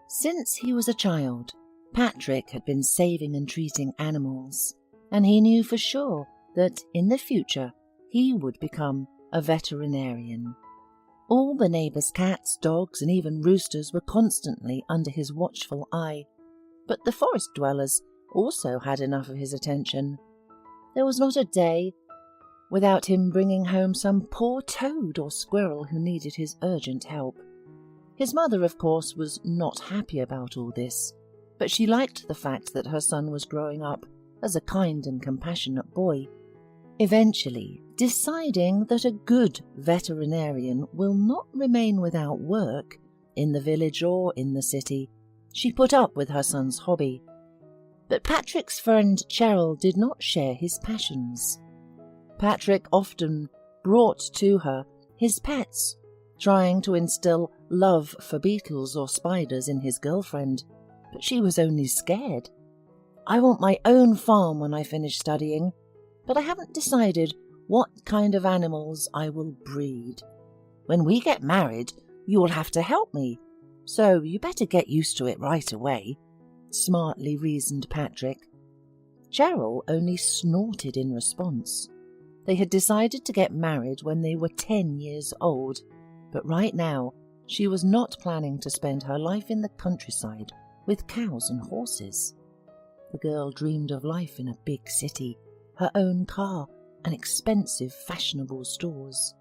Since he was a child, Patrick had been saving and treating animals, and he knew for sure that in the future he would become a veterinarian. All the neighbours' cats, dogs, and even roosters were constantly under his watchful eye, but the forest dwellers also had enough of his attention. There was not a day without him bringing home some poor toad or squirrel who needed his urgent help. His mother, of course, was not happy about all this, but she liked the fact that her son was growing up as a kind and compassionate boy. Eventually, deciding that a good veterinarian will not remain without work in the village or in the city, she put up with her son's hobby. But Patrick's friend Cheryl did not share his passions. Patrick often brought to her his pets, trying to instill love for beetles or spiders in his girlfriend, but she was only scared. "I want my own farm when I finish studying, but I haven't decided what kind of animals I will breed. When we get married, you will have to help me, so you better get used to it right away," smartly reasoned Patrick. Cheryl only snorted in response. They had decided to get married when they were 10 years old, but right now she was not planning to spend her life in the countryside with cows and horses. The girl dreamed of life in a big city, her own car, and expensive fashionable stores.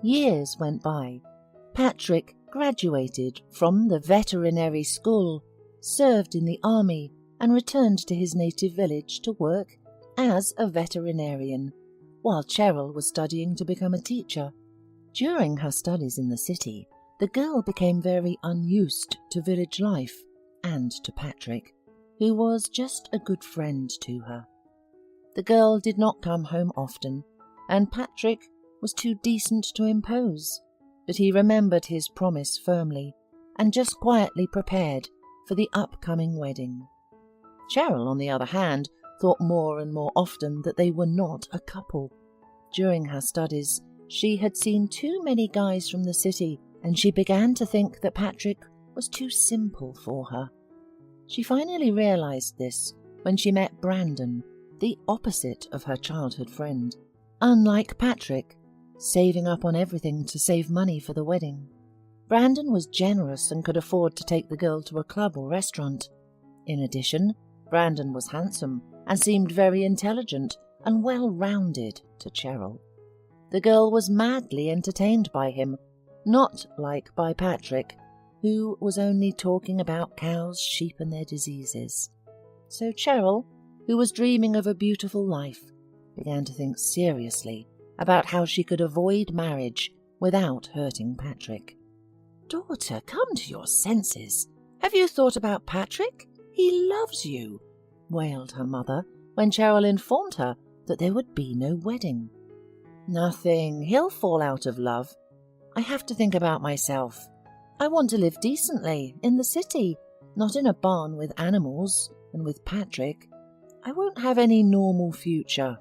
Years went by. Patrick graduated from the veterinary school, served in the army, and returned to his native village to work as a veterinarian, while Cheryl was studying to become a teacher. During her studies in the city, the girl became very unused to village life and to Patrick, who was just a good friend to her. The girl did not come home often, and Patrick was too decent to impose, but he remembered his promise firmly and just quietly prepared for the upcoming wedding. Cheryl, on the other hand, thought more and more often that they were not a couple. During her studies, she had seen too many guys from the city, and she began to think that Patrick was too simple for her. She finally realized this when she met Brandon, the opposite of her childhood friend. Unlike Patrick, saving up on everything to save money for the wedding, Brandon was generous and could afford to take the girl to a club or restaurant. In addition, Brandon was handsome and seemed very intelligent and well-rounded to Cheryl. The girl was madly entertained by him, not like by Patrick, who was only talking about cows, sheep, and their diseases. So Cheryl, who was dreaming of a beautiful life, began to think seriously about how she could avoid marriage without hurting Patrick. "Daughter, come to your senses. Have you thought about Patrick? He loves you," wailed her mother when Cheryl informed her that there would be no wedding. "Nothing. He'll fall out of love. I have to think about myself. I want to live decently in the city, not in a barn with animals and with Patrick. I won't have any normal future."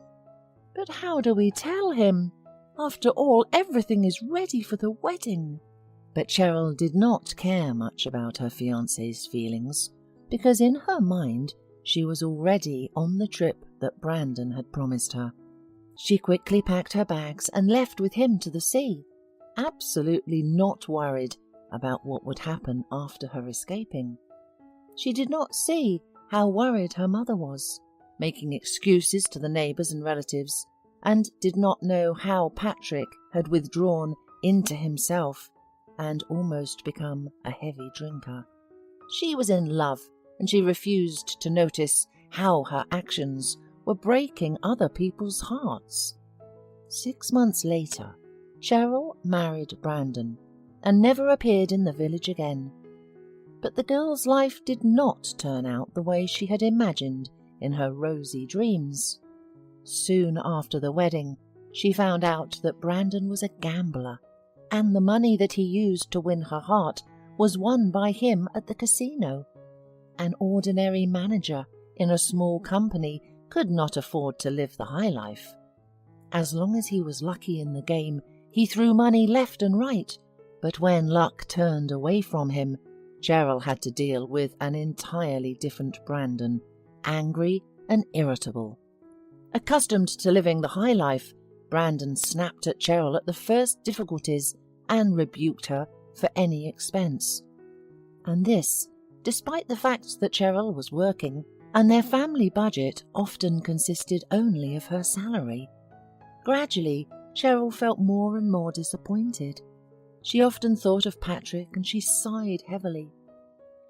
"But how do we tell him? After all, everything is ready for the wedding." But Cheryl did not care much about her fiancé's feelings, because in her mind she was already on the trip that Brandon had promised her. She quickly packed her bags and left with him to the sea, absolutely not worried about what would happen after her escaping. She did not see how worried her mother was, making excuses to the neighbours and relatives, and did not know how Patrick had withdrawn into himself and almost become a heavy drinker. She was in love, and she refused to notice how her actions were breaking other people's hearts. 6 months later, Cheryl married Brandon and never appeared in the village again. But the girl's life did not turn out the way she had imagined in her rosy dreams. Soon after the wedding, she found out that Brandon was a gambler, and the money that he used to win her heart was won by him at the casino. An ordinary manager in a small company could not afford to live the high life. As long as he was lucky in the game, he threw money left and right, but when luck turned away from him, Cheryl had to deal with an entirely different Brandon, angry and irritable. Accustomed to living the high life, Brandon snapped at Cheryl at the first difficulties and rebuked her for any expense. And this, despite the fact that Cheryl was working and their family budget often consisted only of her salary. Gradually, Cheryl felt more and more disappointed. She often thought of Patrick and she sighed heavily.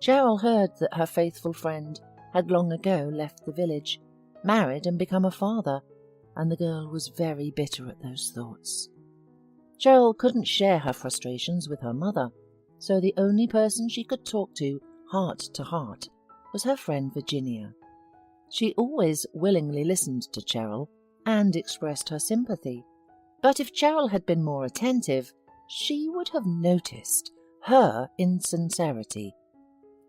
Cheryl heard that her faithful friend had long ago left the village, married and become a father, and the girl was very bitter at those thoughts. Cheryl couldn't share her frustrations with her mother, so the only person she could talk to heart was her friend Virginia. She always willingly listened to Cheryl and expressed her sympathy, but if Cheryl had been more attentive, she would have noticed her insincerity.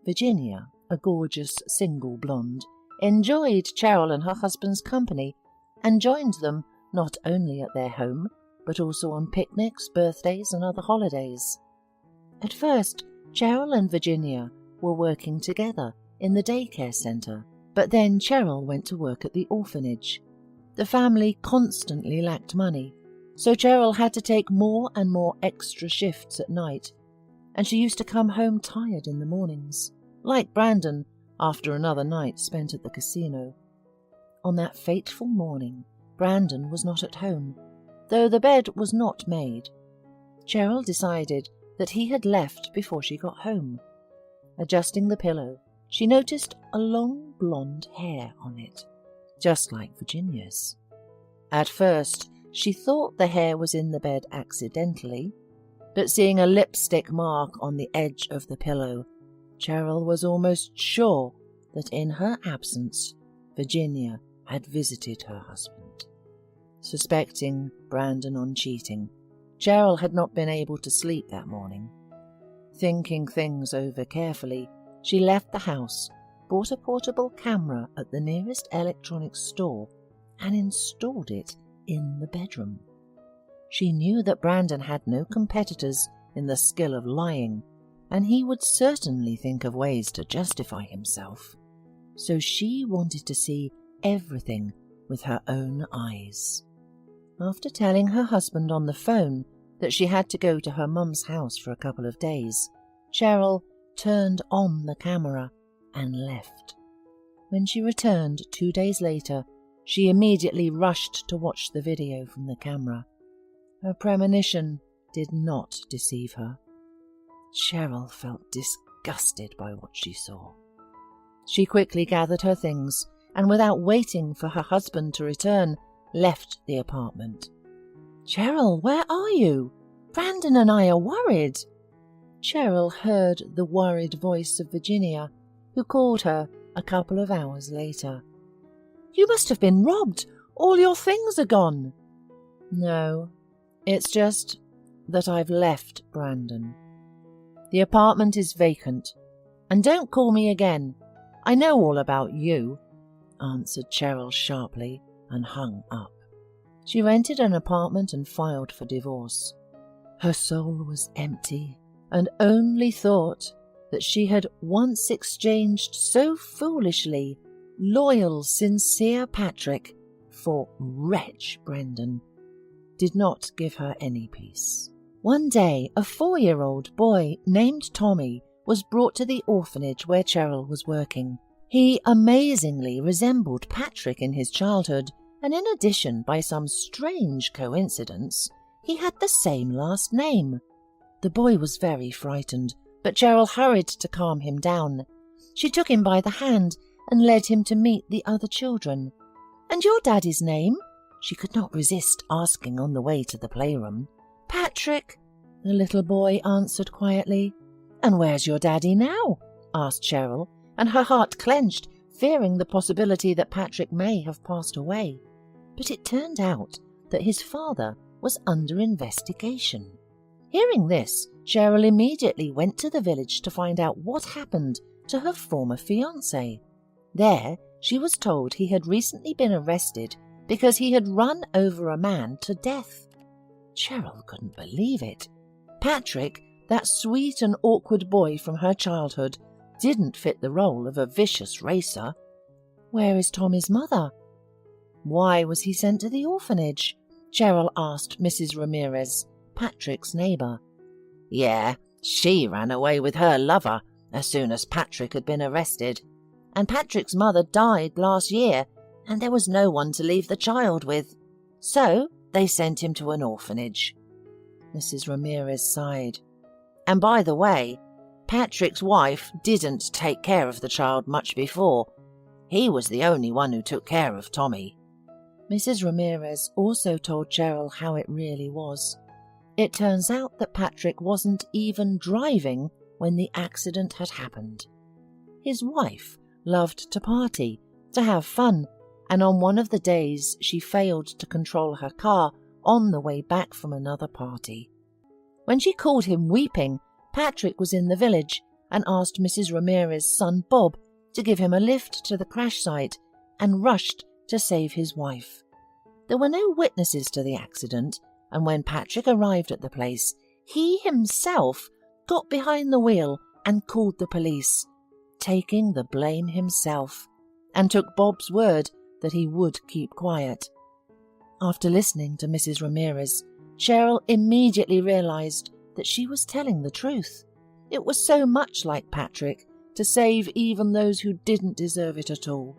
Virginia, a gorgeous single blonde, enjoyed Cheryl and her husband's company and joined them not only at their home, but also on picnics, birthdays, and other holidays. At first, Cheryl and Virginia were working together in the daycare centre, but then Cheryl went to work at the orphanage. The family constantly lacked money, so Cheryl had to take more and more extra shifts at night, and she used to come home tired in the mornings, like Brandon after another night spent at the casino. On that fateful morning, Brandon was not at home, though the bed was not made. Cheryl decided that he had left before she got home. Adjusting the pillow, she noticed a long blonde hair on it, just like Virginia's. At first, she thought the hair was in the bed accidentally, but seeing a lipstick mark on the edge of the pillow, Cheryl was almost sure that in her absence, Virginia had visited her husband. Suspecting Brandon on cheating, Cheryl had not been able to sleep that morning. Thinking things over carefully, she left the house, bought a portable camera at the nearest electronics store, and installed it in the bedroom. She knew that Brandon had no competitors in the skill of lying, and he would certainly think of ways to justify himself. So she wanted to see everything with her own eyes. After telling her husband on the phone that she had to go to her mum's house for a couple of days, Cheryl turned on the camera and left. When she returned 2 days later, she immediately rushed to watch the video from the camera. Her premonition did not deceive her. Cheryl felt disgusted by what she saw. She quickly gathered her things and, without waiting for her husband to return, left the apartment. "Cheryl, where are you? Brandon and I are worried." Cheryl heard the worried voice of Virginia, who called her a couple of hours later. "You must have been robbed. All your things are gone." "No, it's just that I've left Brandon. The apartment is vacant, and don't call me again. I know all about you," answered Cheryl sharply and hung up. She rented an apartment and filed for divorce. Her soul was empty and only thought that she had once exchanged so foolishly loyal, sincere Patrick for wretch Brandon did not give her any peace. One day, a 4-year-old boy named Tommy was brought to the orphanage where Cheryl was working. He amazingly resembled Patrick in his childhood, and in addition, by some strange coincidence, he had the same last name. The boy was very frightened, but Cheryl hurried to calm him down. She took him by the hand and led him to meet the other children. "And your daddy's name?" she could not resist asking on the way to the playroom. "Patrick," the little boy answered quietly. "And where's your daddy now?" asked Cheryl, and her heart clenched, fearing the possibility that Patrick may have passed away. But it turned out that his father was under investigation. Hearing this, Cheryl immediately went to the village to find out what happened to her former fiancé. There, she was told he had recently been arrested because he had run over a man to death. Cheryl couldn't believe it. Patrick, That sweet and awkward boy from her childhood didn't fit the role of a vicious racer. Where is Tommy's mother? Why was he sent to the orphanage? Cheryl asked Mrs. Ramirez, Patrick's neighbour. Yeah, she ran away with her lover as soon as Patrick had been arrested. And Patrick's mother died last year, and there was no one to leave the child with. So they sent him to an orphanage. Mrs. Ramirez sighed. And by the way, Patrick's wife didn't take care of the child much before. He was the only one who took care of Tommy. Mrs. Ramirez also told Cheryl how it really was. It turns out that Patrick wasn't even driving when the accident had happened. His wife loved to party, to have fun, and on one of the days she failed to control her car on the way back from another party. When she called him weeping, Patrick was in the village and asked Mrs. Ramirez's son Bob to give him a lift to the crash site and rushed to save his wife. There were no witnesses to the accident, and when Patrick arrived at the place, he himself got behind the wheel and called the police, taking the blame himself, and took Bob's word that he would keep quiet. After listening to Mrs. Ramirez, Cheryl immediately realized that she was telling the truth. It was so much like Patrick to save even those who didn't deserve it at all.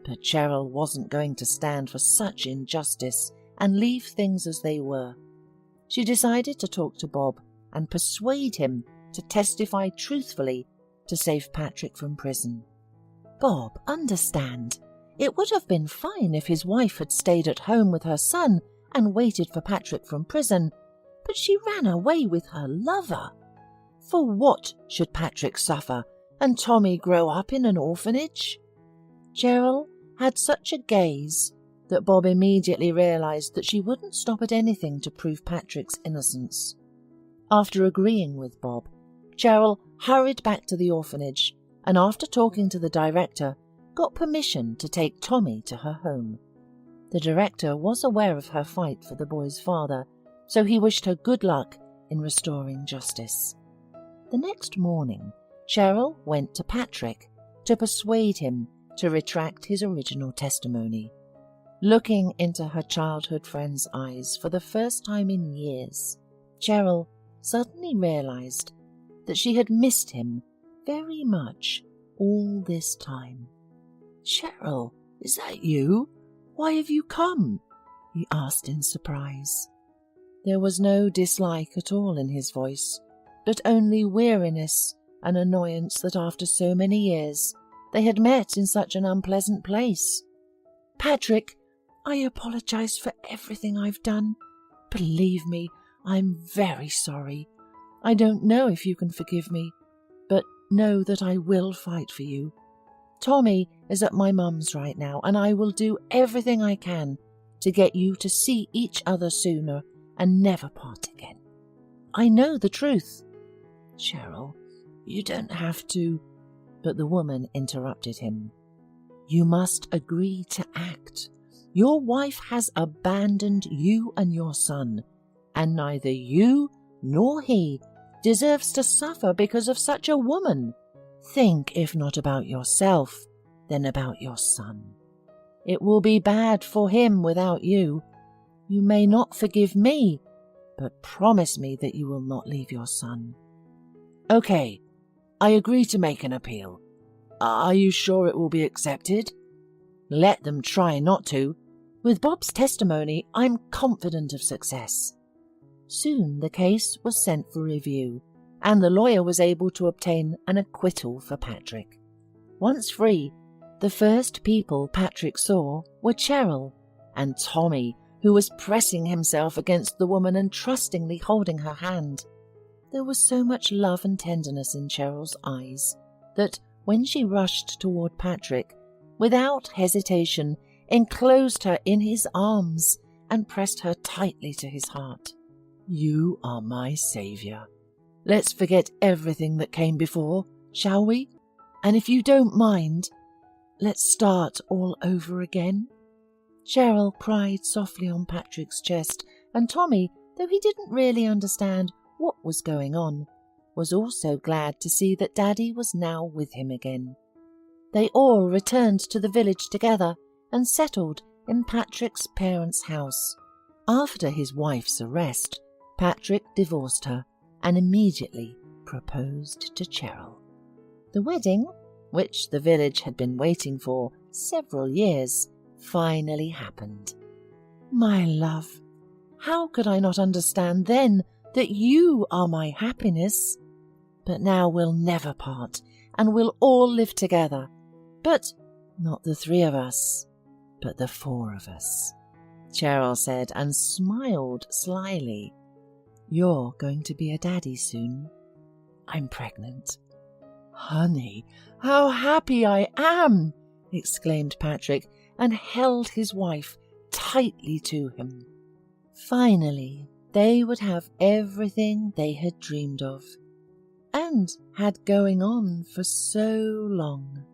But Cheryl wasn't going to stand for such injustice and leave things as they were. She decided to talk to Bob and persuade him to testify truthfully to save Patrick from prison. Bob, understand. It would have been fine if his wife had stayed at home with her son and waited for Patrick from prison, but she ran away with her lover. For what should Patrick suffer and Tommy grow up in an orphanage? Cheryl had such a gaze that Bob immediately realized that she wouldn't stop at anything to prove Patrick's innocence. After agreeing with Bob, Cheryl hurried back to the orphanage and, after talking to the director, got permission to take Tommy to her home. The director was aware of her fight for the boy's father, so he wished her good luck in restoring justice. The next morning, Cheryl went to Patrick to persuade him to retract his original testimony. Looking into her childhood friend's eyes for the first time in years, Cheryl suddenly realized that she had missed him very much all this time. "Cheryl, is that you? Why have you come?" he asked in surprise. There was no dislike at all in his voice, but only weariness and annoyance that after so many years they had met in such an unpleasant place. "Patrick, I apologize for everything I've done. Believe me, I'm very sorry. I don't know if you can forgive me, but know that I will fight for you. Tommy is at my mum's right now, and I will do everything I can to get you to see each other sooner and never part again. I know the truth." "Cheryl, you don't have to," but the woman interrupted him. "You must agree to act. Your wife has abandoned you and your son, and neither you nor he deserves to suffer because of such a woman. Think, if not about yourself, then about your son. It will be bad for him without you. You may not forgive me, but promise me that you will not leave your son." "Okay, I agree to make an appeal. Are you sure it will be accepted?" "Let them try not to. With Bob's testimony, I'm confident of success." Soon the case was sent for review, and the lawyer was able to obtain an acquittal for Patrick. Once free, the first people Patrick saw were Cheryl and Tommy, who was pressing himself against the woman and trustingly holding her hand. There was so much love and tenderness in Cheryl's eyes that, when she rushed toward Patrick, without hesitation, enclosed her in his arms and pressed her tightly to his heart. "You are my saviour. Let's forget everything that came before, shall we? And if you don't mind, let's start all over again." Cheryl cried softly on Patrick's chest, and Tommy, though he didn't really understand what was going on, was also glad to see that Daddy was now with him again. They all returned to the village together and settled in Patrick's parents' house. After his wife's arrest, Patrick divorced her and immediately proposed to Cheryl. The wedding, which the village had been waiting for several years, finally happened. My love, how could I not understand then that you are my happiness? But now we'll never part, and we'll all live together. But not the 3 of us, but the 4 of us, Cheryl said and smiled slyly. You're going to be a daddy soon. I'm pregnant. Honey, how happy I am, exclaimed Patrick and held his wife tightly to him. Finally, they would have everything they had dreamed of and had going on for so long.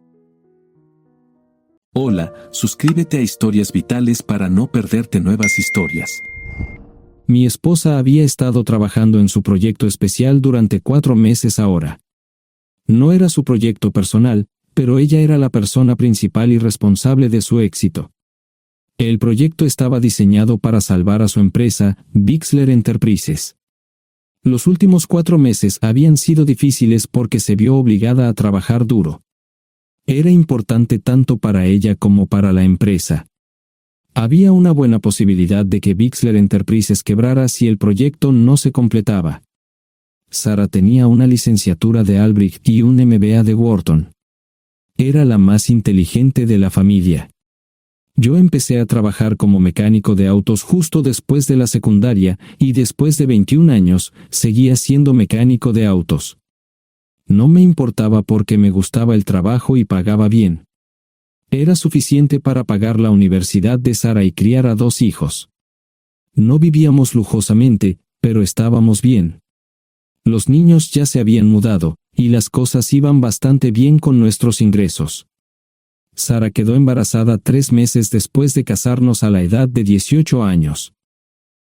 Hola, suscríbete a Historias Vitales para no perderte nuevas historias. Mi esposa había estado trabajando en su proyecto especial durante 4 meses ahora. No era su proyecto personal, pero ella era la persona principal y responsable de su éxito. El proyecto estaba diseñado para salvar a su empresa, Bixler Enterprises. Los últimos 4 meses habían sido difíciles porque se vio obligada a trabajar duro. Era importante tanto para ella como para la empresa. Había una buena posibilidad de que Bixler Enterprises quebrara si el proyecto no se completaba. Sarah tenía una licenciatura de Albrecht y un MBA de Wharton. Era la más inteligente de la familia. Yo empecé a trabajar como mecánico de autos justo después de la secundaria y después de 21 años seguía siendo mecánico de autos. No me importaba porque me gustaba el trabajo y pagaba bien. Era suficiente para pagar la universidad de Sarah y criar a 2 hijos. No vivíamos lujosamente, pero estábamos bien. Los niños ya se habían mudado, y las cosas iban bastante bien con nuestros ingresos. Sarah quedó embarazada 3 meses después de casarnos a la edad de 18 años.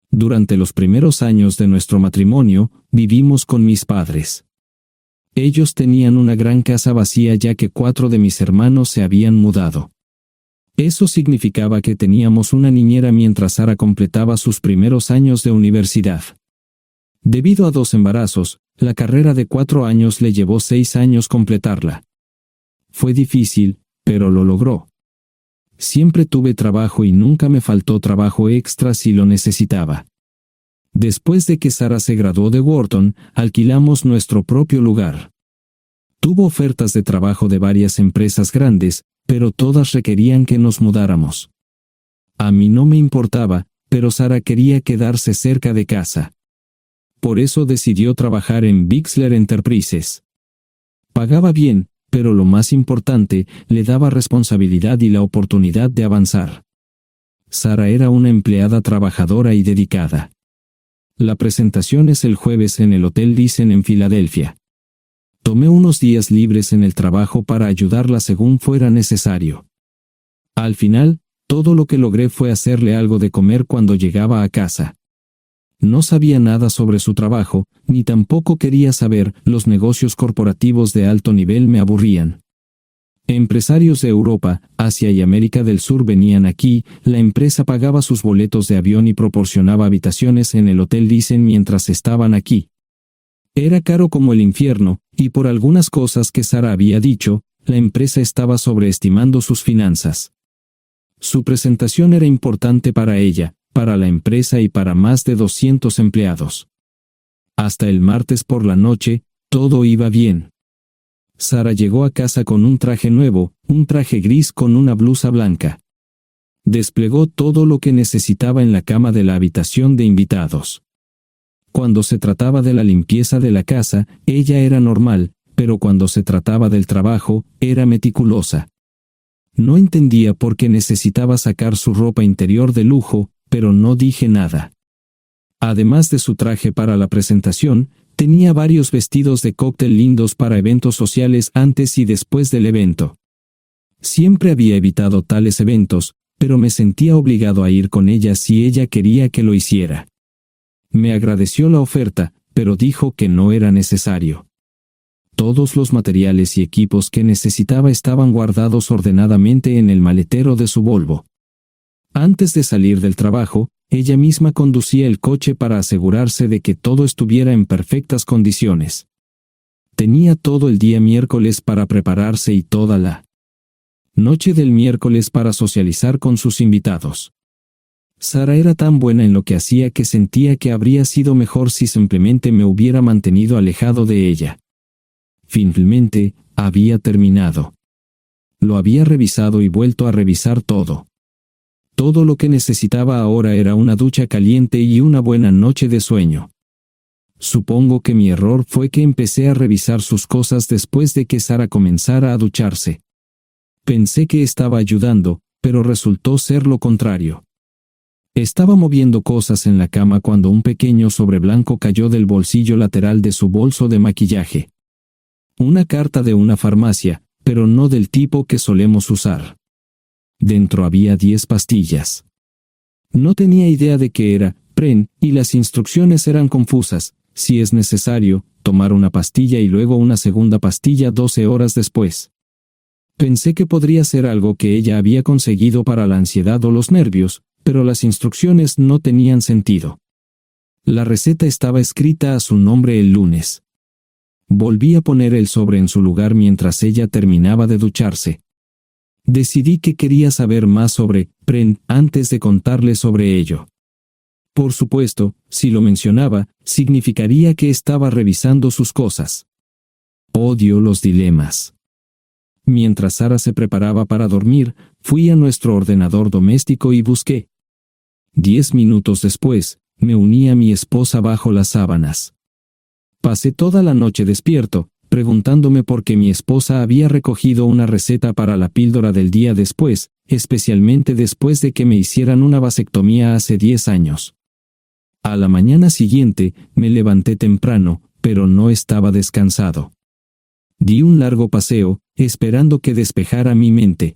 Durante los primeros años de nuestro matrimonio, vivimos con mis padres. Ellos tenían una gran casa vacía ya que 4 de mis hermanos se habían mudado. Eso significaba que teníamos una niñera mientras Sarah completaba sus primeros años de universidad. Debido a 2 embarazos, la carrera de 4 años le llevó 6 años completarla. Fue difícil, pero lo logró. Siempre tuve trabajo y nunca me faltó trabajo extra si lo necesitaba. Después de que Sarah se graduó de Wharton, alquilamos nuestro propio lugar. Tuvo ofertas de trabajo de varias empresas grandes, pero todas requerían que nos mudáramos. A mí no me importaba, pero Sarah quería quedarse cerca de casa. Por eso decidió trabajar en Bixler Enterprises. Pagaba bien, pero lo más importante, le daba responsabilidad y la oportunidad de avanzar. Sarah era una empleada trabajadora y dedicada. La presentación es el jueves en el Hotel Dicen en Filadelfia. Tomé unos días libres en el trabajo para ayudarla según fuera necesario. Al final, todo lo que logré fue hacerle algo de comer cuando llegaba a casa. No sabía nada sobre su trabajo, ni tampoco quería saber, los negocios corporativos de alto nivel me aburrían. Empresarios de Europa, Asia y América del Sur venían aquí, la empresa pagaba sus boletos de avión y proporcionaba habitaciones en el Hotel Dicen mientras estaban aquí. Era caro como el infierno, y por algunas cosas que Sarah había dicho, la empresa estaba sobreestimando sus finanzas. Su presentación era importante para ella, para la empresa y para más de 200 empleados. Hasta el martes por la noche, todo iba bien. Sarah llegó a casa con un traje nuevo, un traje gris con una blusa blanca. Desplegó todo lo que necesitaba en la cama de la habitación de invitados. Cuando se trataba de la limpieza de la casa, ella era normal, pero cuando se trataba del trabajo, era meticulosa. No entendía por qué necesitaba sacar su ropa interior de lujo, pero no dije nada. Además de su traje para la presentación, tenía varios vestidos de cóctel lindos para eventos sociales antes y después del evento. Siempre había evitado tales eventos, pero me sentía obligado a ir con ella si ella quería que lo hiciera. Me agradeció la oferta, pero dijo que no era necesario. Todos los materiales y equipos que necesitaba estaban guardados ordenadamente en el maletero de su Volvo. Antes de salir del trabajo, ella misma conducía el coche para asegurarse de que todo estuviera en perfectas condiciones. Tenía todo el día miércoles para prepararse y toda la noche del miércoles para socializar con sus invitados. Sara era tan buena en lo que hacía que sentía que habría sido mejor si simplemente me hubiera mantenido alejado de ella. Finalmente, había terminado. Lo había revisado y vuelto a revisar todo. Todo lo que necesitaba ahora era una ducha caliente y una buena noche de sueño. Supongo que mi error fue que empecé a revisar sus cosas después de que Sara comenzara a ducharse. Pensé que estaba ayudando, pero resultó ser lo contrario. Estaba moviendo cosas en la cama cuando un pequeño sobre blanco cayó del bolsillo lateral de su bolso de maquillaje. Una carta de una farmacia, pero no del tipo que solemos usar. Dentro había 10 pastillas. No tenía idea de qué era, Pren, y las instrucciones eran confusas. Si es necesario, tomar una pastilla y luego una segunda pastilla 12 horas después. Pensé que podría ser algo que ella había conseguido para la ansiedad o los nervios, pero las instrucciones no tenían sentido. La receta estaba escrita a su nombre el lunes. Volví a poner el sobre en su lugar mientras ella terminaba de ducharse. Decidí que quería saber más sobre Pren antes de contarle sobre ello. Por supuesto, si lo mencionaba, significaría que estaba revisando sus cosas. Odio los dilemas. Mientras Sara se preparaba para dormir, fui a nuestro ordenador doméstico y busqué. 10 minutos después, me uní a mi esposa bajo las sábanas. Pasé toda la noche despierto, preguntándome por qué mi esposa había recogido una receta para la píldora del día después, especialmente después de que me hicieran una vasectomía hace 10 años. A la mañana siguiente, me levanté temprano, pero no estaba descansado. Di un largo paseo, esperando que despejara mi mente.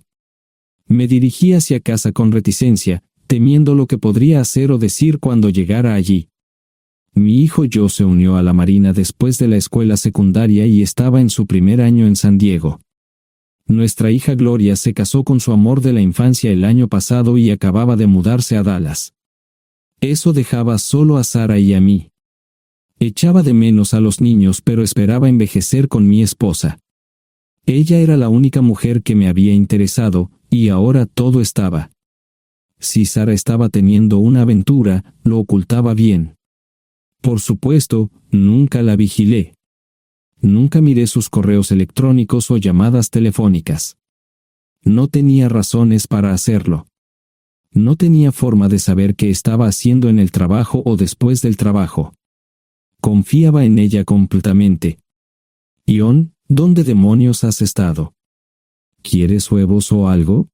Me dirigí hacia casa con reticencia, temiendo lo que podría hacer o decir cuando llegara allí. Mi hijo Joe se unió a la Marina después de la escuela secundaria y estaba en su primer año en San Diego. Nuestra hija Gloria se casó con su amor de la infancia el año pasado y acababa de mudarse a Dallas. Eso dejaba solo a Sara y a mí. Echaba de menos a los niños, pero esperaba envejecer con mi esposa. Ella era la única mujer que me había interesado, y ahora todo estaba. Si Sara estaba teniendo una aventura, lo ocultaba bien. Por supuesto, nunca la vigilé. Nunca miré sus correos electrónicos o llamadas telefónicas. No tenía razones para hacerlo. No tenía forma de saber qué estaba haciendo en el trabajo o después del trabajo. Confiaba en ella completamente. Ion, ¿dónde demonios has estado? ¿Quieres huevos o algo?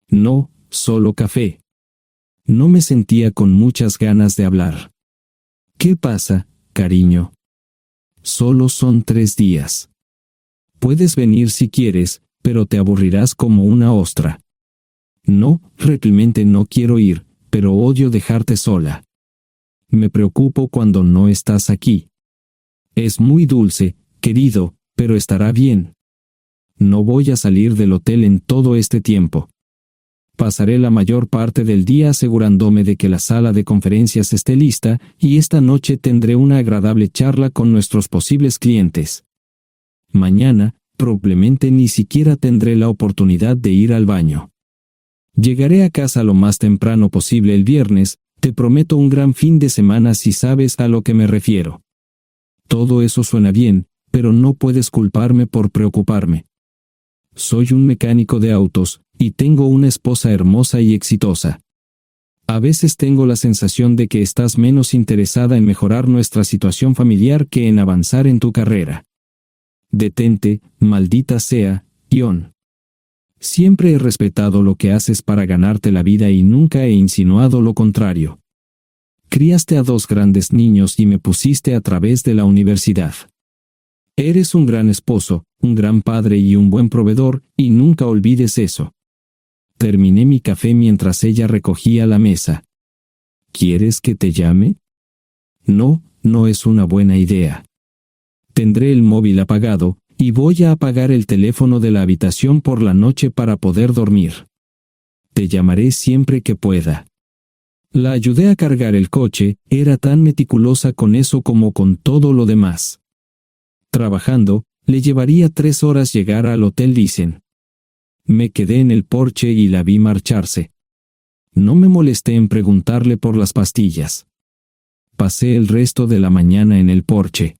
No, solo café. No me sentía con muchas ganas de hablar. ¿Qué pasa, cariño? Solo son 3 días. Puedes venir si quieres, pero te aburrirás como una ostra. No, realmente no quiero ir, pero odio dejarte sola. Me preocupo cuando no estás aquí. Es muy dulce, querido, pero estará bien. No voy a salir del hotel en todo este tiempo. Pasaré la mayor parte del día asegurándome de que la sala de conferencias esté lista, y esta noche tendré una agradable charla con nuestros posibles clientes. Mañana, probablemente ni siquiera tendré la oportunidad de ir al baño. Llegaré a casa lo más temprano posible el viernes, te prometo un gran fin de semana si sabes a lo que me refiero. Todo eso suena bien, pero no puedes culparme por preocuparme. Soy un mecánico de autos, y tengo una esposa hermosa y exitosa. A veces tengo la sensación de que estás menos interesada en mejorar nuestra situación familiar que en avanzar en tu carrera. Detente, maldita sea, Ion. Siempre he respetado lo que haces para ganarte la vida y nunca he insinuado lo contrario. Criaste a 2 grandes niños y me pusiste a través de la universidad. Eres un gran esposo, un gran padre y un buen proveedor, y nunca olvides eso. Terminé mi café mientras ella recogía la mesa. ¿Quieres que te llame? No, no es una buena idea. Tendré el móvil apagado, y voy a apagar el teléfono de la habitación por la noche para poder dormir. Te llamaré siempre que pueda. La ayudé a cargar el coche, era tan meticulosa con eso como con todo lo demás. Trabajando, le llevaría 3 horas llegar al Hotel Lysen. Me quedé en el porche y la vi marcharse. No me molesté en preguntarle por las pastillas. Pasé el resto de la mañana en el porche.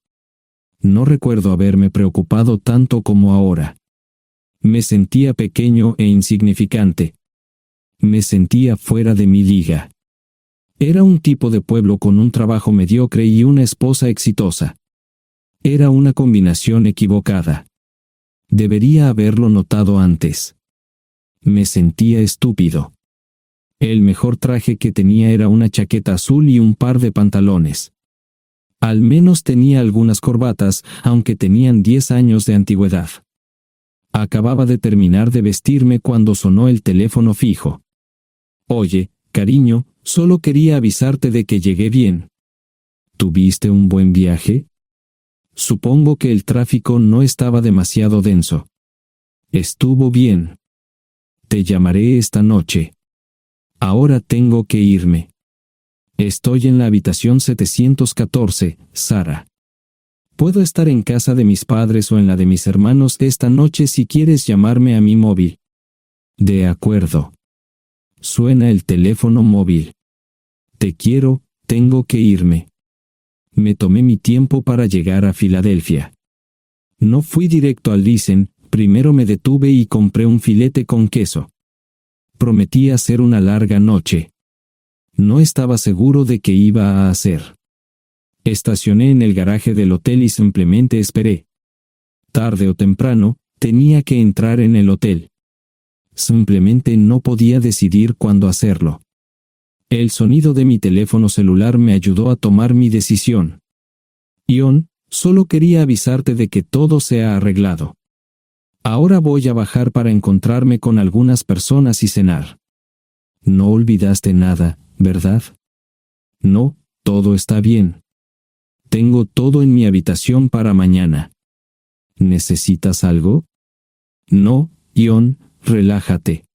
No recuerdo haberme preocupado tanto como ahora. Me sentía pequeño e insignificante. Me sentía fuera de mi liga. Era un tipo de pueblo con un trabajo mediocre y una esposa exitosa. Era una combinación equivocada. Debería haberlo notado antes. Me sentía estúpido. El mejor traje que tenía era una chaqueta azul y un par de pantalones. Al menos tenía algunas corbatas, aunque tenían 10 años de antigüedad. Acababa de terminar de vestirme cuando sonó el teléfono fijo. Oye, cariño, solo quería avisarte de que llegué bien. ¿Tuviste un buen viaje? Supongo que el tráfico no estaba demasiado denso. Estuvo bien. Te llamaré esta noche. Ahora tengo que irme. Estoy en la habitación 714, Sara. Puedo estar en casa de mis padres o en la de mis hermanos esta noche si quieres llamarme a mi móvil. De acuerdo. Suena el teléfono móvil. Te quiero, tengo que irme. Me tomé mi tiempo para llegar a Filadelfia. No fui directo al Lysen, primero me detuve y compré un filete con queso. Prometí hacer una larga noche. No estaba seguro de qué iba a hacer. Estacioné en el garaje del hotel y simplemente esperé. Tarde o temprano, tenía que entrar en el hotel. Simplemente no podía decidir cuándo hacerlo. El sonido de mi teléfono celular me ayudó a tomar mi decisión. Ion, solo quería avisarte de que todo se ha arreglado. Ahora voy a bajar para encontrarme con algunas personas y cenar. No olvidaste nada, ¿verdad? No, todo está bien. Tengo todo en mi habitación para mañana. ¿Necesitas algo? No, Ion, relájate.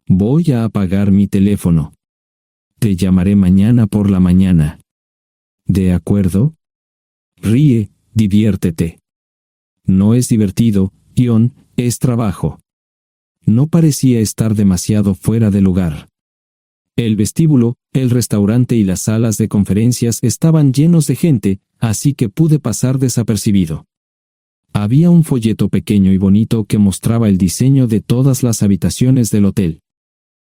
Voy a apagar mi teléfono. Te llamaré mañana por la mañana. ¿De acuerdo? Ríe, diviértete. No es divertido, Ion, es trabajo. No parecía estar demasiado fuera de lugar. El vestíbulo, el restaurante y las salas de conferencias estaban llenos de gente, así que pude pasar desapercibido. Había un folleto pequeño y bonito que mostraba el diseño de todas las habitaciones del hotel.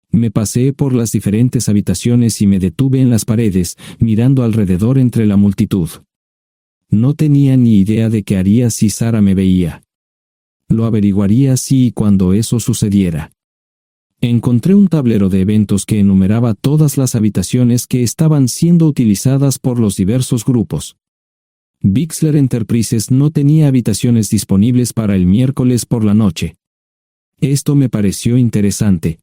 Me paseé por las diferentes habitaciones y me detuve en las paredes, mirando alrededor entre la multitud. No tenía ni idea de qué haría si Sara me veía. Lo averiguaría si y cuando eso sucediera. Encontré un tablero de eventos que enumeraba todas las habitaciones que estaban siendo utilizadas por los diversos grupos. Bixler Enterprises no tenía habitaciones disponibles para el miércoles por la noche. Esto me pareció interesante.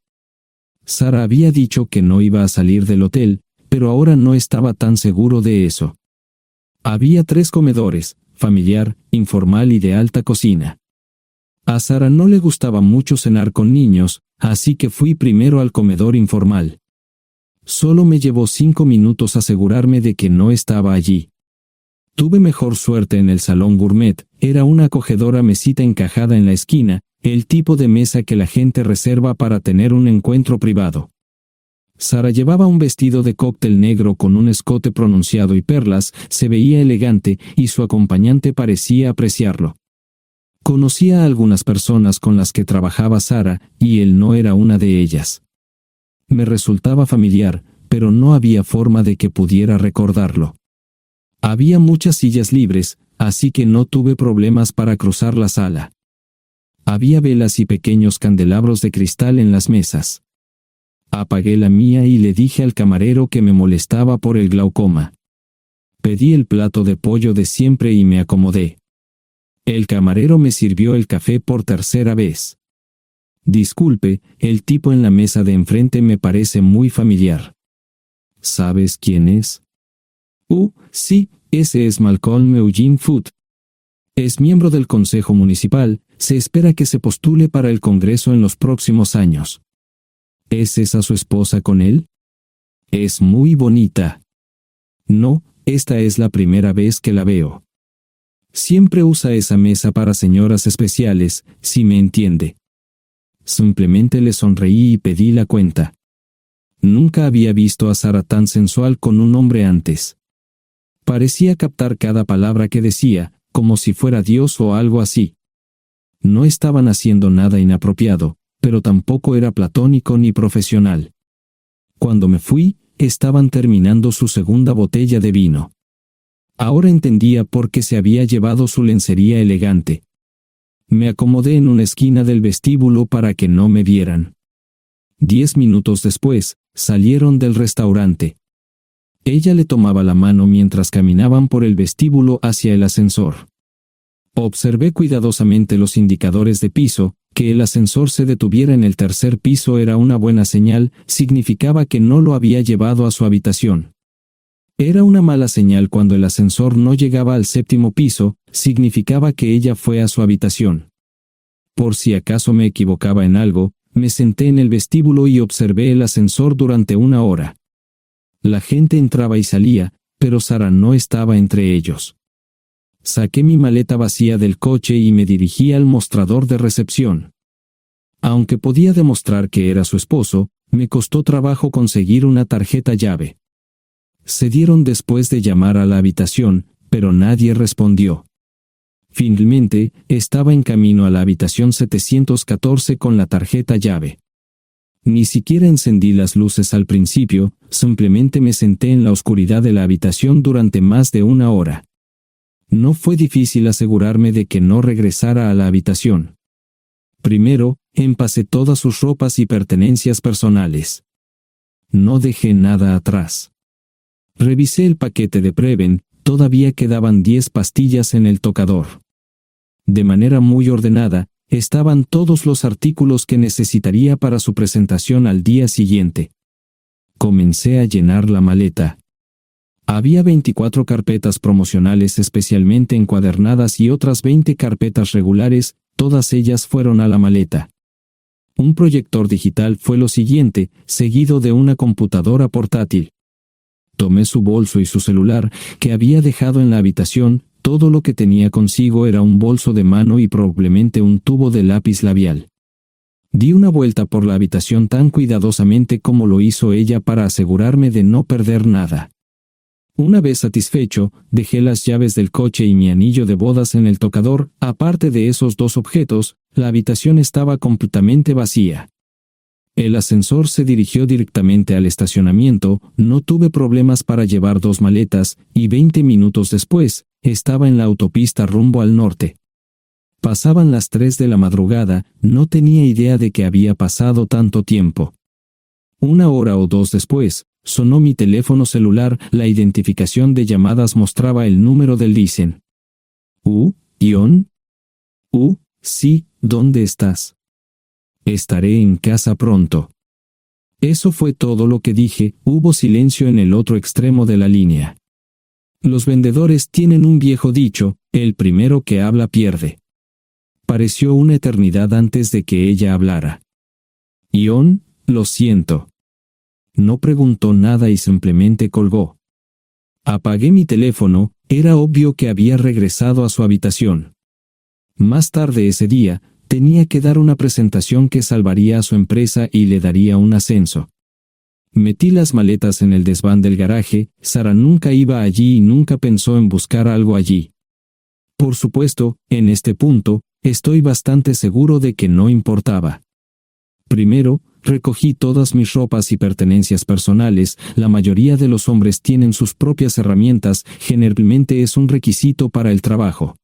Sara había dicho que no iba a salir del hotel, pero ahora no estaba tan seguro de eso. Había 3 comedores, familiar, informal y de alta cocina. A Sara no le gustaba mucho cenar con niños, así que fui primero al comedor informal. Solo me llevó 5 minutos asegurarme de que no estaba allí. Tuve mejor suerte en el salón gourmet, era una acogedora mesita encajada en la esquina, el tipo de mesa que la gente reserva para tener un encuentro privado. Sara llevaba un vestido de cóctel negro con un escote pronunciado y perlas, se veía elegante y su acompañante parecía apreciarlo. Conocía a algunas personas con las que trabajaba Sara, y él no era una de ellas. Me resultaba familiar, pero no había forma de que pudiera recordarlo. Había muchas sillas libres, así que no tuve problemas para cruzar la sala. Había velas y pequeños candelabros de cristal en las mesas. Apagué la mía y le dije al camarero que me molestaba por el glaucoma. Pedí el plato de pollo de siempre y me acomodé. El camarero me sirvió el café por tercera vez. Disculpe, el tipo en la mesa de enfrente me parece muy familiar. ¿Sabes quién es? Sí, ese es Malcolm Eugene Foote. Es miembro del Consejo Municipal, se espera que se postule para el Congreso en los próximos años. ¿Es esa su esposa con él? Es muy bonita. No, esta es la primera vez que la veo. Siempre usa esa mesa para señoras especiales, si me entiende. Simplemente le sonreí y pedí la cuenta. Nunca había visto a Sara tan sensual con un hombre antes. Parecía captar cada palabra que decía, como si fuera Dios o algo así. No estaban haciendo nada inapropiado, pero tampoco era platónico ni profesional. Cuando me fui, estaban terminando su segunda botella de vino. Ahora entendía por qué se había llevado su lencería elegante. Me acomodé en una esquina del vestíbulo para que no me vieran. 10 minutos después, salieron del restaurante. Ella le tomaba la mano mientras caminaban por el vestíbulo hacia el ascensor. Observé cuidadosamente los indicadores de piso. Que el ascensor se detuviera en el tercer piso era una buena señal, significaba que no lo había llevado a su habitación. Era una mala señal cuando el ascensor no llegaba al séptimo piso, significaba que ella fue a su habitación. Por si acaso me equivocaba en algo, me senté en el vestíbulo y observé el ascensor durante 1 hora. La gente entraba y salía, pero Sara no estaba entre ellos. Saqué mi maleta vacía del coche y me dirigí al mostrador de recepción. Aunque podía demostrar que era su esposo, me costó trabajo conseguir una tarjeta llave. Se dieron después de llamar a la habitación, pero nadie respondió. Finalmente, estaba en camino a la habitación 714 con la tarjeta llave. Ni siquiera encendí las luces al principio, simplemente me senté en la oscuridad de la habitación durante más de 1 hora. No fue difícil asegurarme de que no regresara a la habitación. Primero, empacé todas sus ropas y pertenencias personales. No dejé nada atrás. Revisé el paquete de Preven, todavía quedaban 10 pastillas en el tocador. De manera muy ordenada, estaban todos los artículos que necesitaría para su presentación al día siguiente. Comencé a llenar la maleta. Había 24 carpetas promocionales especialmente encuadernadas y otras 20 carpetas regulares, todas ellas fueron a la maleta. Un proyector digital fue lo siguiente, seguido de una computadora portátil. Tomé su bolso y su celular, que había dejado en la habitación. Todo lo que tenía consigo era un bolso de mano y probablemente un tubo de lápiz labial. Di una vuelta por la habitación tan cuidadosamente como lo hizo ella para asegurarme de no perder nada. Una vez satisfecho, dejé las llaves del coche y mi anillo de bodas en el tocador. Aparte de esos 2 objetos, la habitación estaba completamente vacía. El ascensor se dirigió directamente al estacionamiento, no tuve problemas para llevar 2 maletas, y 20 minutos después, estaba en la autopista rumbo al norte. Pasaban las 3 de la madrugada, no tenía idea de que había pasado tanto tiempo. 1 hora o 2 después, sonó mi teléfono celular, la identificación de llamadas mostraba el número del Listen. ¿Ion? Sí, ¿dónde estás? Estaré en casa pronto. Eso fue todo lo que dije. Hubo silencio en el otro extremo de la línea. Los vendedores tienen un viejo dicho, el primero que habla pierde. Pareció una eternidad antes de que ella hablara. Ion, lo siento. No preguntó nada y simplemente colgó. Apagué mi teléfono, era obvio que había regresado a su habitación. Más tarde ese día, tenía que dar una presentación que salvaría a su empresa y le daría un ascenso. Metí las maletas en el desván del garaje. Sara nunca iba allí y nunca pensó en buscar algo allí. Por supuesto, en este punto, estoy bastante seguro de que no importaba. Primero, recogí todas mis ropas y pertenencias personales. La mayoría de los hombres tienen sus propias herramientas, generalmente es un requisito para el trabajo.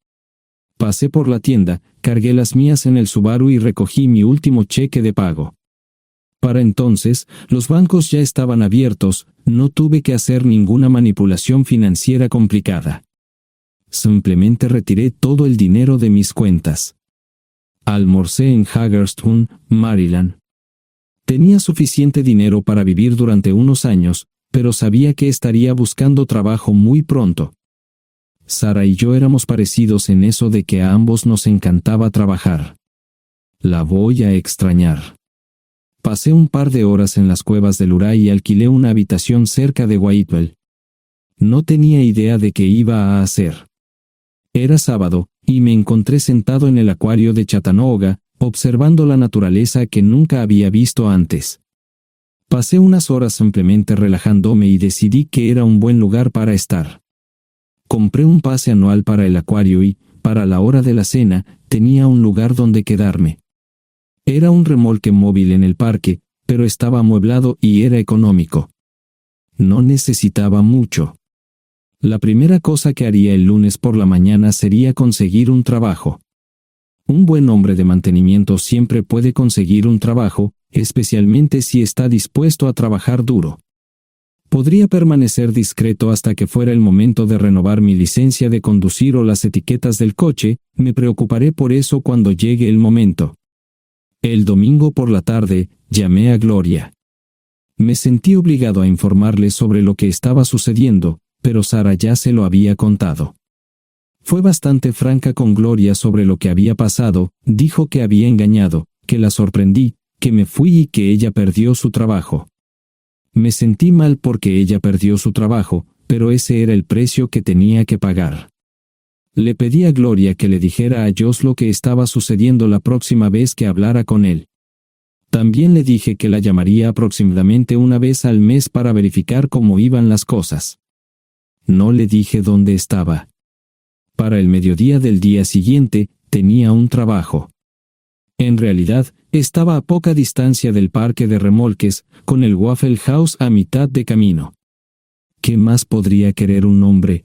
Pasé por la tienda, cargué las mías en el Subaru y recogí mi último cheque de pago. Para entonces, los bancos ya estaban abiertos, no tuve que hacer ninguna manipulación financiera complicada. Simplemente retiré todo el dinero de mis cuentas. Almorcé en Hagerstown, Maryland. Tenía suficiente dinero para vivir durante unos años, pero sabía que estaría buscando trabajo muy pronto. Sara y yo éramos parecidos en eso de que a ambos nos encantaba trabajar. La voy a extrañar. Pasé un par de horas en las cuevas del Uray y alquilé una habitación cerca de Whitewell. No tenía idea de qué iba a hacer. Era sábado, y me encontré sentado en el acuario de Chattanooga, observando la naturaleza que nunca había visto antes. Pasé unas horas simplemente relajándome y decidí que era un buen lugar para estar. Compré un pase anual para el acuario y, para la hora de la cena, tenía un lugar donde quedarme. Era un remolque móvil en el parque, pero estaba amueblado y era económico. No necesitaba mucho. La primera cosa que haría el lunes por la mañana sería conseguir un trabajo. Un buen hombre de mantenimiento siempre puede conseguir un trabajo, especialmente si está dispuesto a trabajar duro. Podría permanecer discreto hasta que fuera el momento de renovar mi licencia de conducir o las etiquetas del coche, me preocuparé por eso cuando llegue el momento. El domingo por la tarde, llamé a Gloria. Me sentí obligado a informarle sobre lo que estaba sucediendo, pero Sara ya se lo había contado. Fue bastante franca con Gloria sobre lo que había pasado, dijo que había engañado, que la sorprendí, que me fui y que ella perdió su trabajo. Me sentí mal porque ella perdió su trabajo, pero ese era el precio que tenía que pagar. Le pedí a Gloria que le dijera a Josh lo que estaba sucediendo la próxima vez que hablara con él. También le dije que la llamaría aproximadamente una vez al mes para verificar cómo iban las cosas. No le dije dónde estaba. Para el mediodía del día siguiente, tenía un trabajo. En realidad, estaba a poca distancia del parque de remolques, con el Waffle House a mitad de camino. ¿Qué más podría querer un hombre?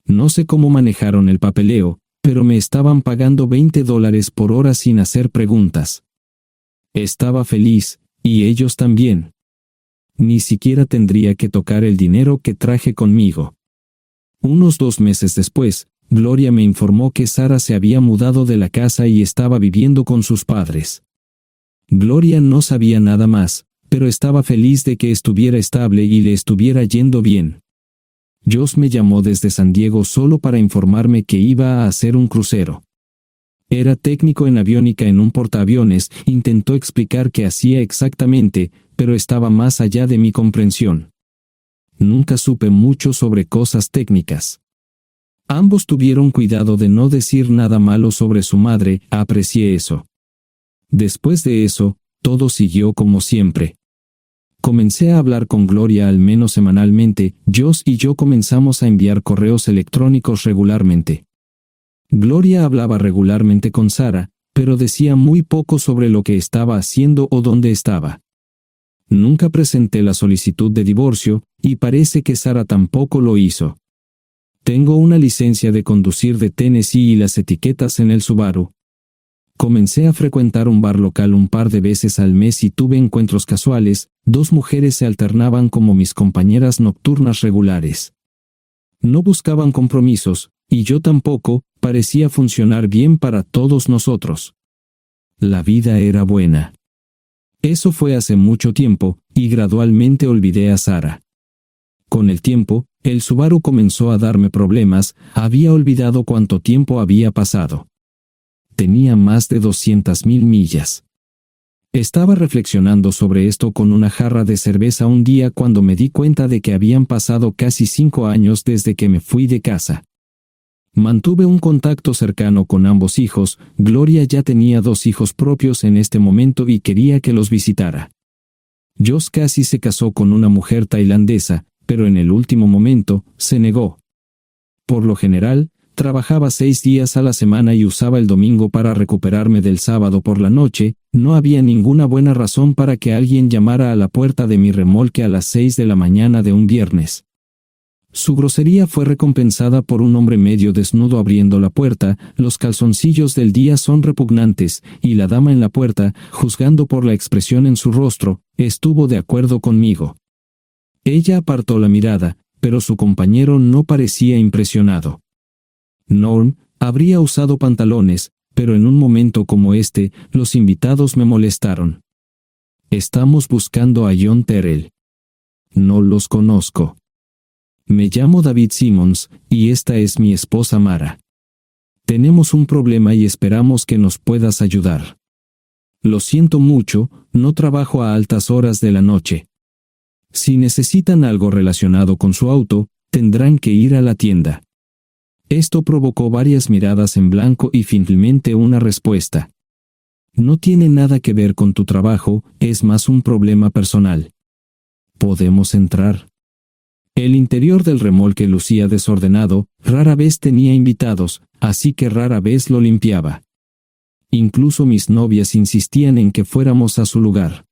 No sé cómo manejaron el papeleo, pero me estaban pagando $20 por hora sin hacer preguntas. Estaba feliz, y ellos también. Ni siquiera tendría que tocar el dinero que traje conmigo. Unos 2 meses después, Gloria me informó que Sara se había mudado de la casa y estaba viviendo con sus padres. Gloria no sabía nada más, pero estaba feliz de que estuviera estable y le estuviera yendo bien. Josh me llamó desde San Diego solo para informarme que iba a hacer un crucero. Era técnico en aviónica en un portaaviones, intentó explicar qué hacía exactamente, pero estaba más allá de mi comprensión. Nunca supe mucho sobre cosas técnicas. Ambos tuvieron cuidado de no decir nada malo sobre su madre, aprecié eso. Después de eso, todo siguió como siempre. Comencé a hablar con Gloria al menos semanalmente, Josh y yo comenzamos a enviar correos electrónicos regularmente. Gloria hablaba regularmente con Sara, pero decía muy poco sobre lo que estaba haciendo o dónde estaba. Nunca presenté la solicitud de divorcio, y parece que Sara tampoco lo hizo. Tengo una licencia de conducir de Tennessee y las etiquetas en el Subaru. Comencé a frecuentar un bar local un par de veces al mes y tuve encuentros casuales, 2 mujeres se alternaban como mis compañeras nocturnas regulares. No buscaban compromisos, y yo tampoco, parecía funcionar bien para todos nosotros. La vida era buena. Eso fue hace mucho tiempo, y gradualmente olvidé a Sara. Con el tiempo, el Subaru comenzó a darme problemas, había olvidado cuánto tiempo había pasado. Tenía más de 200,000 millas. Estaba reflexionando sobre esto con una jarra de cerveza un día cuando me di cuenta de que habían pasado casi 5 años desde que me fui de casa. Mantuve un contacto cercano con ambos hijos, Gloria ya tenía 2 hijos propios en este momento y quería que los visitara. Josh casi se casó con una mujer tailandesa, pero en el último momento, se negó. Por lo general, trabajaba 6 días a la semana y usaba el domingo para recuperarme del sábado por la noche, no había ninguna buena razón para que alguien llamara a la puerta de mi remolque a las 6 de la mañana de un viernes. Su grosería fue recompensada por un hombre medio desnudo abriendo la puerta, los calzoncillos del día son repugnantes, y la dama en la puerta, juzgando por la expresión en su rostro, estuvo de acuerdo conmigo. Ella apartó la mirada, pero su compañero no parecía impresionado. Norm habría usado pantalones, pero en un momento como este, los invitados me molestaron. Estamos buscando a John Terrell. No los conozco. Me llamo David Simmons, y esta es mi esposa Mara. Tenemos un problema y esperamos que nos puedas ayudar. Lo siento mucho, no trabajo a altas horas de la noche. Si necesitan algo relacionado con su auto, tendrán que ir a la tienda. Esto provocó varias miradas en blanco y finalmente una respuesta. No tiene nada que ver con tu trabajo, es más un problema personal. ¿Podemos entrar? El interior del remolque lucía desordenado, rara vez tenía invitados, así que rara vez lo limpiaba. Incluso mis novias insistían en que fuéramos a su lugar.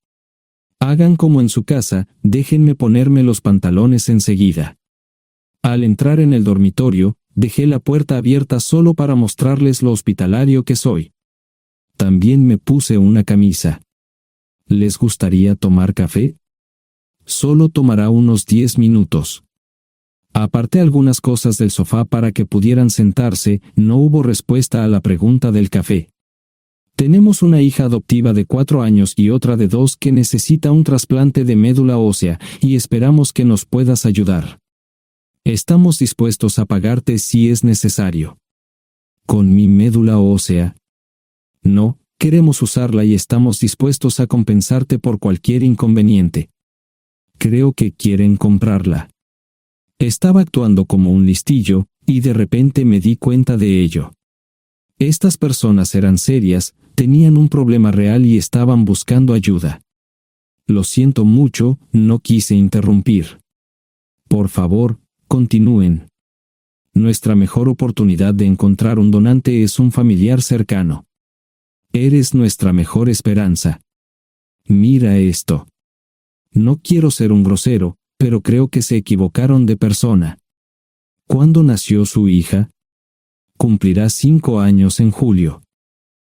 Hagan como en su casa, déjenme ponerme los pantalones enseguida. Al entrar en el dormitorio, dejé la puerta abierta solo para mostrarles lo hospitalario que soy. También me puse una camisa. ¿Les gustaría tomar café? Solo tomará unos 10 minutos. Aparté algunas cosas del sofá para que pudieran sentarse, no hubo respuesta a la pregunta del café. Tenemos una hija adoptiva de 4 años y otra de 2 que necesita un trasplante de médula ósea, y esperamos que nos puedas ayudar. Estamos dispuestos a pagarte si es necesario. ¿Con mi médula ósea? No, queremos usarla y estamos dispuestos a compensarte por cualquier inconveniente. Creo que quieren comprarla. Estaba actuando como un listillo, y de repente me di cuenta de ello. Estas personas eran serias, tenían un problema real y estaban buscando ayuda. Lo siento mucho, no quise interrumpir. Por favor, continúen. Nuestra mejor oportunidad de encontrar un donante es un familiar cercano. Eres nuestra mejor esperanza. Mira esto. No quiero ser un grosero, pero creo que se equivocaron de persona. ¿Cuándo nació su hija? Cumplirá 5 años en julio.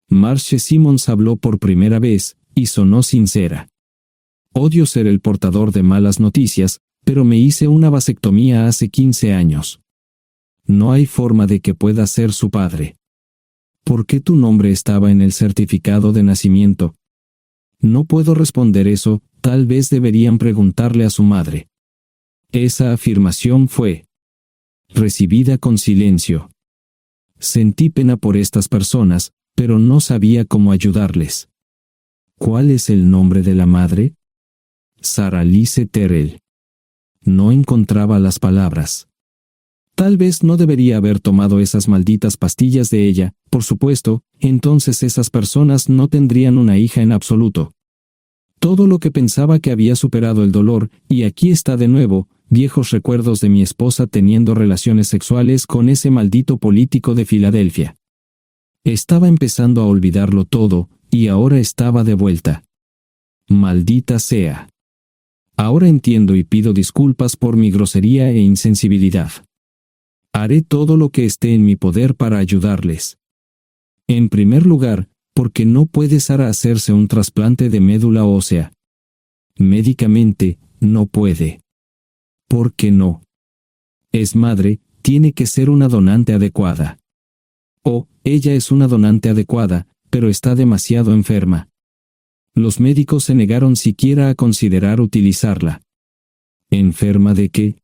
Marche Simmons habló por primera vez, y sonó sincera. Odio ser el portador de malas noticias, pero me hice una vasectomía hace 15 años. No hay forma de que pueda ser su padre. ¿Por qué tu nombre estaba en el certificado de nacimiento? No puedo responder eso, tal vez deberían preguntarle a su madre. Esa afirmación fue recibida con silencio. Sentí pena por estas personas, pero no sabía cómo ayudarles. ¿Cuál es el nombre de la madre? Sarah Lise Terrell. No encontraba las palabras. Tal vez no debería haber tomado esas malditas pastillas de ella, por supuesto, entonces esas personas no tendrían una hija en absoluto. Todo lo que pensaba que había superado el dolor, y aquí está de nuevo, viejos recuerdos de mi esposa teniendo relaciones sexuales con ese maldito político de Filadelfia. Estaba empezando a olvidarlo todo, y ahora estaba de vuelta. Maldita sea. Ahora entiendo y pido disculpas por mi grosería e insensibilidad. Haré todo lo que esté en mi poder para ayudarles. En primer lugar, porque no puede Sara hacerse un trasplante de médula ósea. Médicamente, no puede. ¿Por qué no? Es madre, tiene que ser una donante adecuada. Ella es una donante adecuada, pero está demasiado enferma. Los médicos se negaron siquiera a considerar utilizarla. ¿Enferma de qué?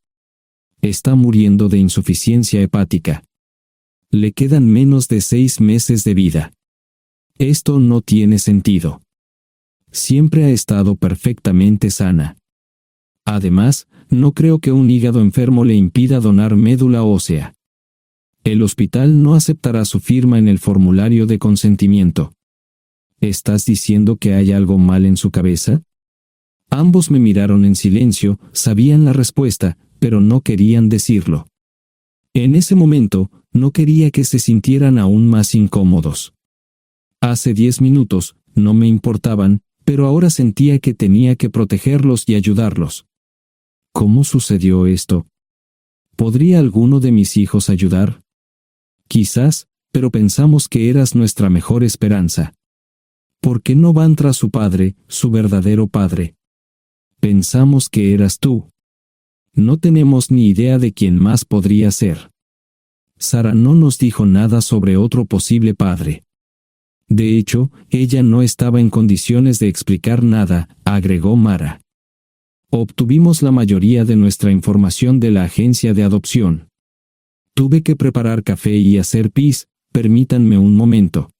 Está muriendo de insuficiencia hepática. Le quedan menos de 6 meses de vida. Esto no tiene sentido. Siempre ha estado perfectamente sana. Además, no creo que un hígado enfermo le impida donar médula ósea. El hospital no aceptará su firma en el formulario de consentimiento. ¿Estás diciendo que hay algo mal en su cabeza? Ambos me miraron en silencio, sabían la respuesta, pero no querían decirlo. En ese momento, no quería que se sintieran aún más incómodos. Hace 10 minutos, no me importaban, pero ahora sentía que tenía que protegerlos y ayudarlos. ¿Cómo sucedió esto? ¿Podría alguno de mis hijos ayudar? Quizás, pero pensamos que eras nuestra mejor esperanza. ¿Por qué no van tras su padre, su verdadero padre? Pensamos que eras tú. No tenemos ni idea de quién más podría ser. Sara no nos dijo nada sobre otro posible padre. De hecho, ella no estaba en condiciones de explicar nada, agregó Mara. Obtuvimos la mayoría de nuestra información de la agencia de adopción. Tuve que preparar café y hacer pis, permítanme un momento.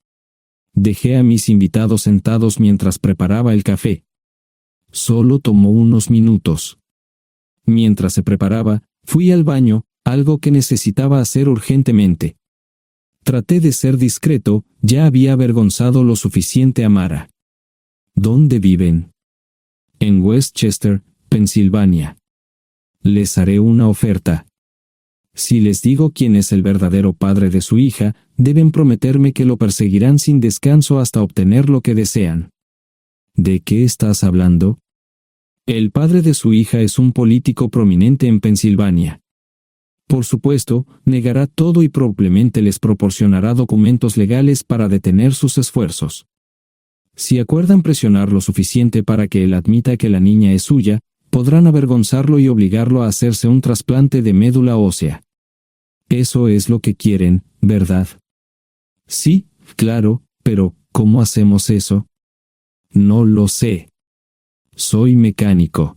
Dejé a mis invitados sentados mientras preparaba el café. Solo tomó unos minutos. Mientras se preparaba, fui al baño, algo que necesitaba hacer urgentemente. Traté de ser discreto, ya había avergonzado lo suficiente a Mara. ¿Dónde viven? En Westchester, Pensilvania. Les haré una oferta. Si les digo quién es el verdadero padre de su hija, deben prometerme que lo perseguirán sin descanso hasta obtener lo que desean. ¿De qué estás hablando? El padre de su hija es un político prominente en Pensilvania. Por supuesto, negará todo y probablemente les proporcionará documentos legales para detener sus esfuerzos. Si acuerdan presionar lo suficiente para que él admita que la niña es suya, podrán avergonzarlo y obligarlo a hacerse un trasplante de médula ósea. Eso es lo que quieren, ¿verdad? Sí, claro, pero ¿cómo hacemos eso? No lo sé. Soy mecánico.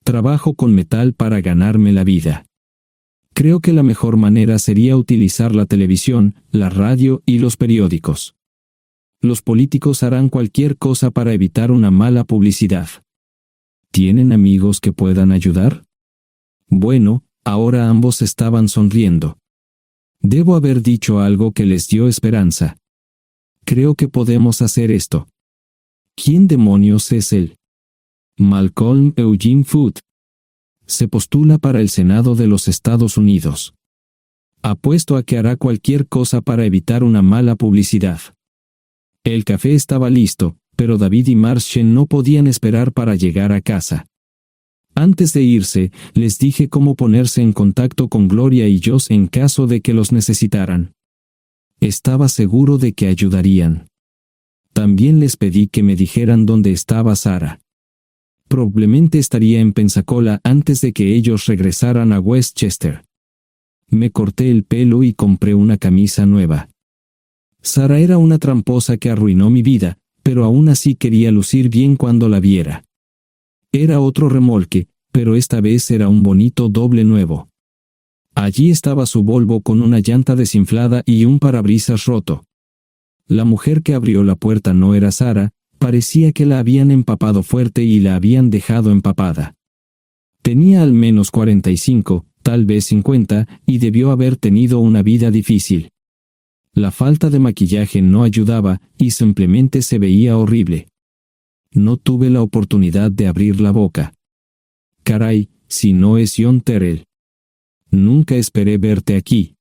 Trabajo con metal para ganarme la vida. Creo que la mejor manera sería utilizar la televisión, la radio y los periódicos. Los políticos harán cualquier cosa para evitar una mala publicidad. ¿Tienen amigos que puedan ayudar? Bueno, ahora ambos estaban sonriendo. Debo haber dicho algo que les dio esperanza. Creo que podemos hacer esto. ¿Quién demonios es él? Malcolm Eugene Foote. Se postula para el Senado de los Estados Unidos. Apuesto a que hará cualquier cosa para evitar una mala publicidad. El café estaba listo, pero David y Marchen no podían esperar para llegar a casa. Antes de irse, les dije cómo ponerse en contacto con Gloria y Josh en caso de que los necesitaran. Estaba seguro de que ayudarían. También les pedí que me dijeran dónde estaba Sarah. Probablemente estaría en Pensacola antes de que ellos regresaran a Westchester. Me corté el pelo y compré una camisa nueva. Sarah era una tramposa que arruinó mi vida, pero aún así quería lucir bien cuando la viera. Era otro remolque, pero esta vez era un bonito doble nuevo. Allí estaba su Volvo con una llanta desinflada y un parabrisas roto. La mujer que abrió la puerta no era Sarah, parecía que la habían empapado fuerte y la habían dejado empapada. Tenía al menos 45, tal vez 50, y debió haber tenido una vida difícil. La falta de maquillaje no ayudaba, y simplemente se veía horrible. No tuve la oportunidad de abrir la boca. Caray, si no es John Terrell. Nunca esperé verte aquí.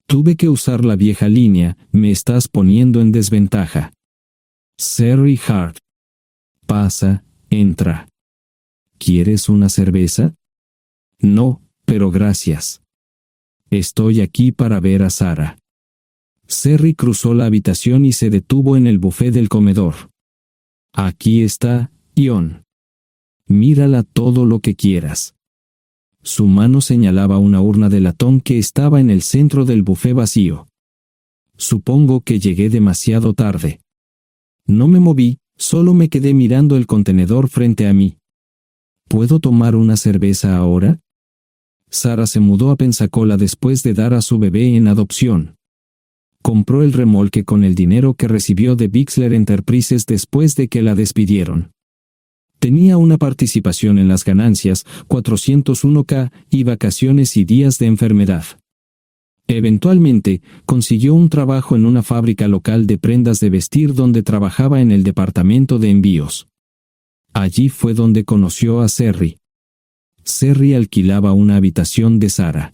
Tuve que usar la vieja línea, me estás poniendo en desventaja. Sherry Hart. Pasa, entra. ¿Quieres una cerveza? No, pero gracias. Estoy aquí para ver a Sarah. Sherry cruzó la habitación y se detuvo en el buffet del comedor. Aquí está, John. Mírala todo lo que quieras. Su mano señalaba una urna de latón que estaba en el centro del buffet vacío. Supongo que llegué demasiado tarde. No me moví, solo me quedé mirando el contenedor frente a mí. ¿Puedo tomar una cerveza ahora? Sarah se mudó a Pensacola después de dar a su bebé en adopción. Compró el remolque con el dinero que recibió de Bixler Enterprises después de que la despidieron. Tenía una participación en las ganancias, 401k, y vacaciones y días de enfermedad. Eventualmente, consiguió un trabajo en una fábrica local de prendas de vestir donde trabajaba en el departamento de envíos. Allí fue donde conoció a Sherry. Sherry alquilaba una habitación de Sarah.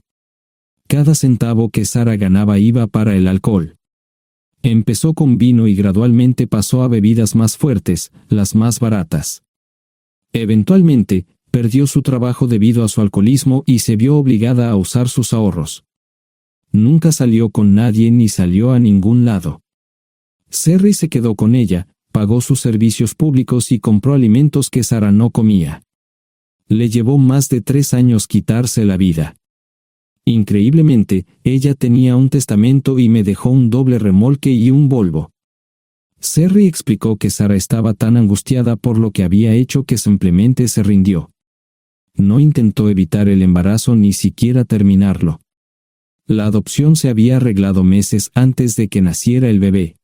Cada centavo que Sarah ganaba iba para el alcohol. Empezó con vino y gradualmente pasó a bebidas más fuertes, las más baratas. Eventualmente, perdió su trabajo debido a su alcoholismo y se vio obligada a usar sus ahorros. Nunca salió con nadie ni salió a ningún lado. Sherry se quedó con ella, pagó sus servicios públicos y compró alimentos que Sarah no comía. Le llevó más de 3 años quitarse la vida. Increíblemente, ella tenía un testamento y me dejó un doble remolque y un Volvo. Sherry explicó que Sarah estaba tan angustiada por lo que había hecho que simplemente se rindió. No intentó evitar el embarazo ni siquiera terminarlo. La adopción se había arreglado meses antes de que naciera el bebé.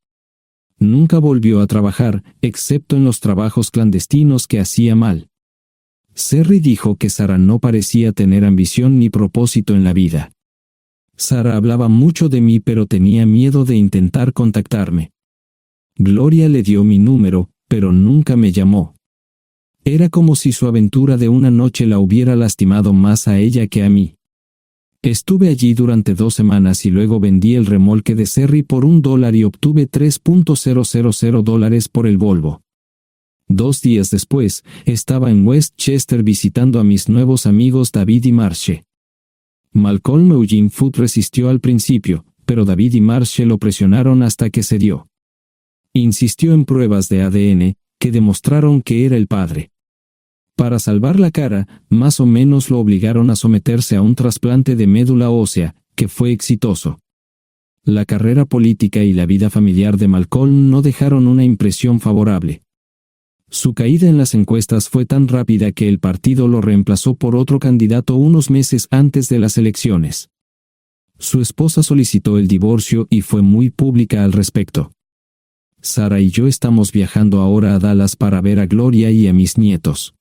Nunca volvió a trabajar, excepto en los trabajos clandestinos que hacía mal. Serry dijo que Sarah no parecía tener ambición ni propósito en la vida. Sarah hablaba mucho de mí, pero tenía miedo de intentar contactarme. Gloria le dio mi número, pero nunca me llamó. Era como si su aventura de una noche la hubiera lastimado más a ella que a mí. Estuve allí durante 2 semanas y luego vendí el remolque de Serry por $1 y obtuve $3,000 por el Volvo. 2 días después, estaba en Westchester visitando a mis nuevos amigos David y Marche. Malcolm Eugene Foote resistió al principio, pero David y Marche lo presionaron hasta que cedió. Insistió en pruebas de ADN, que demostraron que era el padre. Para salvar la cara, más o menos lo obligaron a someterse a un trasplante de médula ósea, que fue exitoso. La carrera política y la vida familiar de Malcolm no dejaron una impresión favorable. Su caída en las encuestas fue tan rápida que el partido lo reemplazó por otro candidato unos meses antes de las elecciones. Su esposa solicitó el divorcio y fue muy pública al respecto. Sarah y yo estamos viajando ahora a Dallas para ver a Gloria y a mis nietos.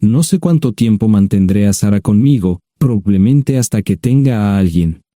No sé cuánto tiempo mantendré a Sarah conmigo, probablemente hasta que tenga a alguien.